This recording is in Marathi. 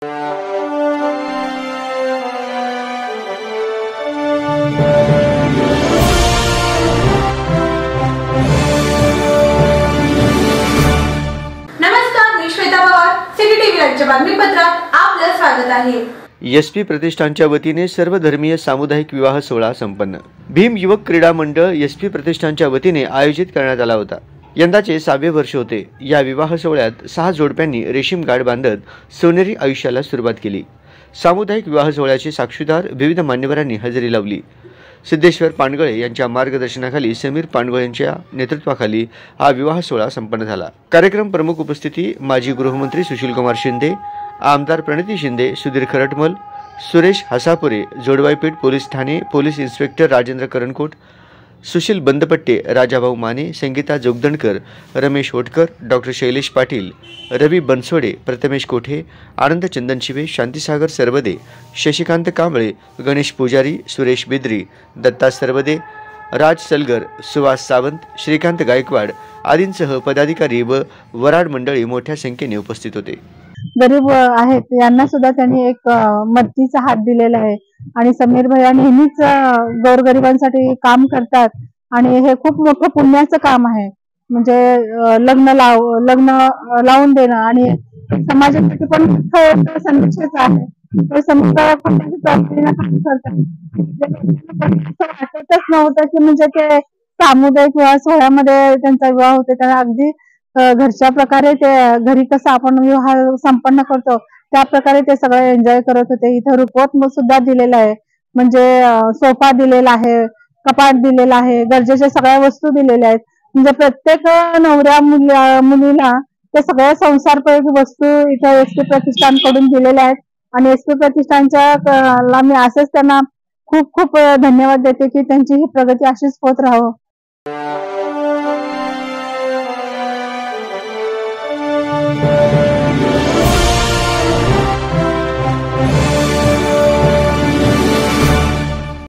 नमस्कार, मी श्वेता पवार, सिटी टीव्ही राज्य बातमीपत्रात आपलं स्वागत आहे। एसपी प्रतिष्ठानच्या वतीने सर्वधर्मीय सामुदायिक विवाह सोहळा संपन्न। भीम युवक क्रीडा मंडळ एसपी प्रतिष्ठानच्या वतीने आयोजित करण्यात आला होता। यंदाचे 6वे वर्ष होते। या विवाह सोहळ्यात 6 जोडप्यांनी रेशीम गाठ बांधत सोनेरी आयुष्याला सुरुवात केली। सामुदायिक विवाह सोहळ्याचे साक्षीदार विविध मान्यवरांनी हजेरी लावली। सिद्धेश्वर पानगळे यांच्या मार्गदर्शनाखाली समीर पानगळे यांच्या नेतृत्वाखाली हा विवाह सोहळा संपन्न झाला। कार्यक्रम प्रमुख उपस्थिती माजी गृहमंत्री सुशीलकुमार शिंदे, आमदार प्रणिती शिंदे, सुधीर खरटमल, सुरेश हसापुरे, जोडवाईपेठ पोलीस ठाणे police inspector Rajendra Karankot, Sushil Bandpatte, Rajabhau Mane, Sangita Jogdandkar, Ramesh Hotkar, doctor Shailesh Patil, Ravi Bansode, Prathamesh Kothe, Anand Chandanshive, Shantisagar Sarwade, Shashikant Kamble, Ganesh पुजारी, सुरेश बिद्री, दत्ता सरवदे, राज सलगर, सुहास सावंत, श्रीकांत गायकवाड आदींसह पदाधिकारी व वराड मंडळी मोठ्या संख्येने उपस्थित होते। गरीब आहेत यांना सुद्धा त्यांनी एक मदतीचा हात दिलेला आहे आणि समीर भैया नेहमीच गोरगरिबांसाठी काम करतात आणि हे खूप मोठं पुण्याचं काम आहे। म्हणजे लग्न लावून देणं आणि समाजासाठी पण संदेशाचं आहे। ते समीर भैया कोणत्याही प्रॉब्लेमला काम करतात। वाटतच नव्हतं की म्हणजे ते सामुदायिक विवाह सोहळ्यामध्ये त्यांचा विवाह होतो, त्यांना अगदी घरच्या प्रकारे ते घरी कसं आपण विवाह संपन्न करतो त्या प्रकारे ते सगळे एन्जॉय करत होते। इथे रुखवत सुद्धा दिलेला आहे, म्हणजे सोफा दिलेला आहे, कपाट दिलेला आहे, गरजेच्या सगळ्या वस्तू दिलेल्या आहेत। म्हणजे प्रत्येक नवऱ्या मुलीला ते सगळ्या संसारपैकी वस्तू इथे एसपी प्रतिष्ठानकडून दिलेल्या आहेत आणि एसपी प्रतिष्ठानच्या मी असंच त्यांना खूप खूप धन्यवाद देते की त्यांची ही प्रगती अशीच होत राहो।